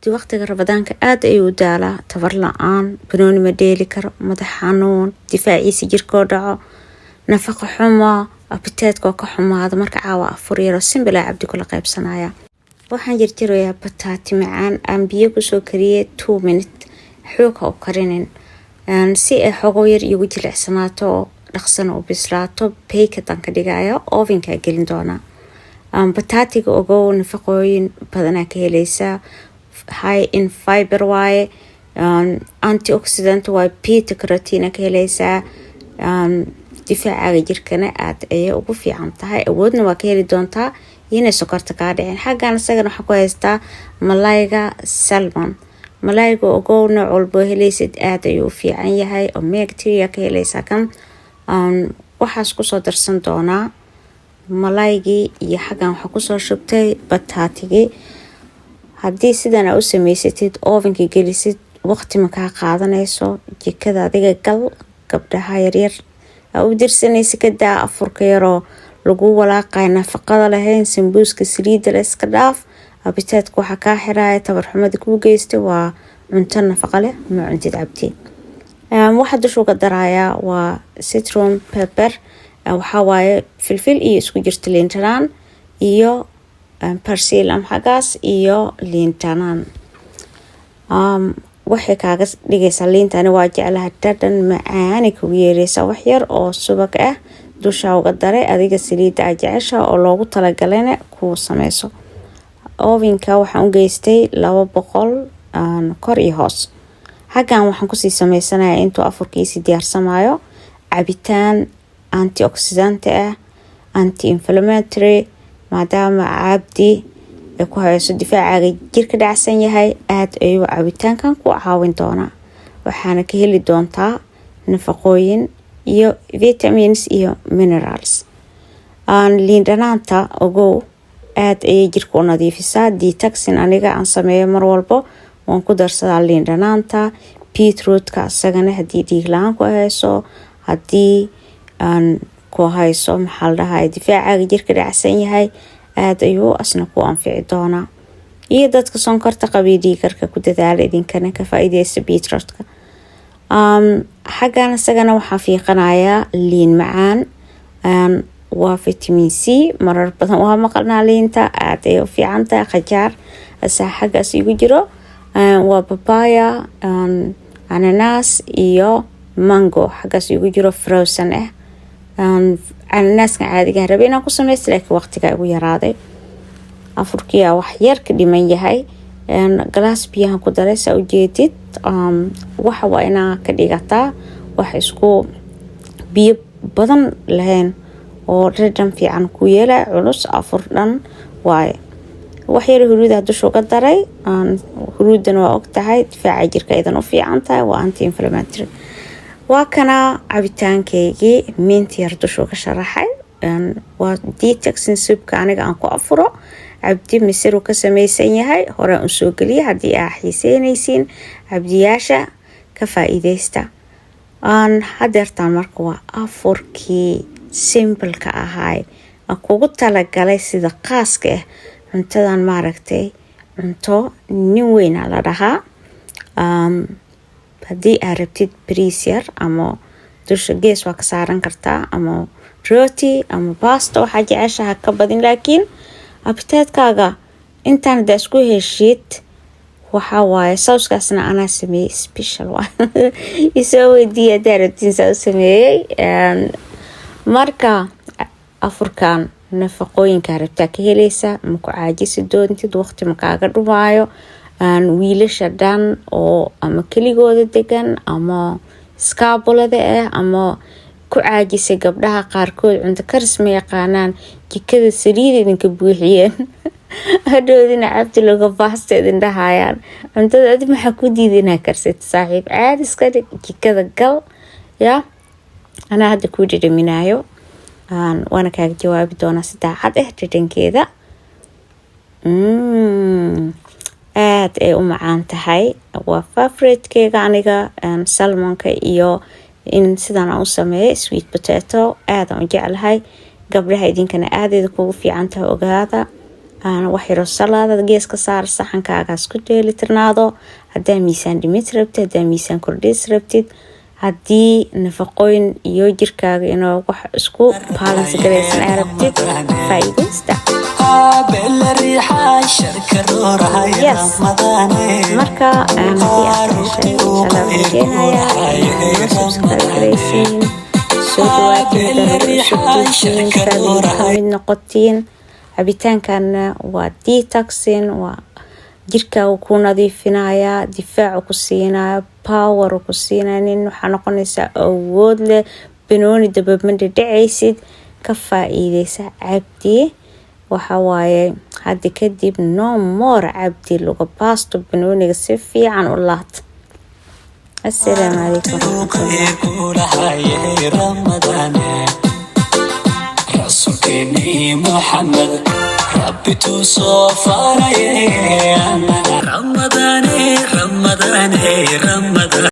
cabdi waqtiga rabadaanka aad ayuu daalaa, tabar la-aan, banooni ma dheeli karo, madax xanuun, difaaciisa jirkoo dhaco, nafaqo xumo, abiteedkoo ka xumaada. Marka caawa afur yaro simbilaa cabdi kula qaybsanaya. Waxaan jarjarayaa bataati macaan aan biyo kusoo kariyay 2 minutes xoog ha u karinin si ay xogo yar igu jilicsanaato oo dhaqsana u bislaato. Bakedan ka dhigayo ovenka gelin doona. Bataatiga ogow nafaqooyin badan ka helaysaa, high in fiber waaye, antioxidant waaye, beta carotene ka helaysaa, difaaca jirkana aad ay ugu fiican tahay. Awoodna waa ka heli doontaa inay sokorta ka dhicin. Xaggan isagana waxa ku haystaa malayga salmon. Malayga ogow nooc walba helaysid aad ayuu fiican yahay, omega 3 ka helaysaa kan. Waxaas ku soo darsan doonaa malaygii iyo xaggan waxa ku soo shubtay bataatigii. Haddii sidan u samaysatid ovenka gelisid waqti ma ka qaadanayso. Jikada adiga gal gabdhaha yaryar u dirsanaysa ka daa afurka yaroo lagu walaaqay nafaqada lahayn, sambuuska saliida la iska dhaaf. Abiteedku waxa ka xiraaya tabar xumada ku geystay waa cunto nafaqo leh ma cuntid cabdi. Waxa dusha uga daraaya waa citron pepper, waxa waaye filfil iyo isku jirta liin dhanaan iyo parsley xagaas iyo liin dhanaan. Waxay kaaga dhigaysaa liintani waa jeclahay dhadhan macaan ku yeeraysa. Wax yar oo subag ah dusha uga daray, adiga saliida jecesha oo loogu talagalay ku samayso. Ovenka waxaan u geystay 200 kor iyo hoos. Xaggan waxaan ku sii samaysanayaa intuu afurkiisi diyaarsamayo cabitaan antioxidant ah, anti-inflammatory, maadaama cabdi ku hayso difaaca jirka dhacsan yahay. Aad ayuu cabitaankan ku caawin doonaa. Waxaana ka heli doontaa nafaqooyin iyo vitamins iyo minerals. Liin dhanaanta ogow aad ayay jirka u nadiifisaa. Detoxing aniga aan sameeyo mar walbo waan ku darsadaa liin dhanaanta. Beetrootka isagana haddii dhiig la'aan ku hayso, haddii ku hayso maxaa la dhahaa difaaca jirka dhacsan yahay, aad ayuu asna ku anfici doonaa. Iyo dadka sonkorta qaba dhiigarka ku dadaala idinkana ka faa'iideysta beetrootka. Xaggan isagana waxaan fiiqanayaa liin macaan, waa vitamin C. Marar badan waa maqalnaa liinta aad ay u fiican tahay. Qajaar asaa xaggaas igu jiro, waa papaya, ananas iyo mango xaggaas igu jiro frozen ah. Ananaska caadiga rabay inaan ku samaysto laakiin waqtiga igu yaraaday. Afurkiya wax yar ka dhiman yahay. Glass biyahan ku daray saa u jeedid. Waxa waa inaa ka dhigataa wax isku biyo badan lahayn oo dhadhan fiican ku yeela. Culus afur dhan waaye. Wax yar huruuda dusha uga daray. Huruudan waa og tahay difaaca jirka idan u fiican tahay, waa anti-inflammatory. Waa kana cabitaankeygii mint yar dusha uga sharaxay. Waa detoxing soup-ka aniga aan ku afuro. Cabdi misir uu ka samaysan yahay. Hore u soo geliya haddii aad xiiseynaysiin cabdiyaasha ka faa'iideysta. Hadeertaan marka waa afurkii simple-ka ahaay. Kugu talagalay sida qaaska ah. Cuntadan maaragtay cunto nin weyn la dhahaa. Haddii aad rabtid bariis yar ama dusha gees waa ka saaran kartaa, ama rooti ama pasta waxa jeceshahay ka badin. Laakiin abiteedkaaga intaan hada isku heshid waxa waaye sauskaasna anaa sameeyay special waa. Isoo weydiiya haddii rabtiin saa u sameeyay. Marka afurkan nafaqooyinka rabtaa ka helaysaa, ma ku caajisi doontid, waqti ma kaaga dhumaayo. Wiilasha dhan oo ama keligooda degan ama iskaabulada ah ama ku caajisay gabdhaha qaarkood cunto karis ma yaqaanaan, jikada saliid idinka buuxiyeen. Hadhoodina cabdi laga baasta idin dhahayaan. Cuntada adi maxaa ku diidinaa karsid saaxiib caadi iska dhig jikada gal. Ya anaa hadda ku dhadhaminaayo. Waana kaaga jawaabi doonaa si daacad ah dhadhankeeda. Aad ay u macaan tahay. Waa favorite-keyga aniga salmonka iyo in sidaan aan u sameeyay sweet potato aad aan u jeclahay. Gabdhaha idinkana aad ay kugu fiican tahay ogaada. أنا وحيرو سلطة جيس كسار صحن كاغاس كديلي ترنادو هدا ميسان ديميت ربتي هدا ميسان كرديس ربتي هدي نفقوين يوجر كاغ إنو وح اسكو بالانس غريسن عربتي فايديستا يس marka haddii aad heshay salaam rajeenaya subscribe garaysiin soo dhawaadin kamid noqotiin cabitaankana waa detoxin waa jirkaaga ku nadiifinaya difaac ku siinaya power ku siinaya nin waxa noqonaysa awood leh banooni dabadmada dhacaysid ka faa'iideysa cabdi waxa waaye hadda kadib no more cabdi lagu baasto banooniga si fiican u laat assalaamu calaykum rasuulkeeni Muhammad rabbi tu soo faray ramadaan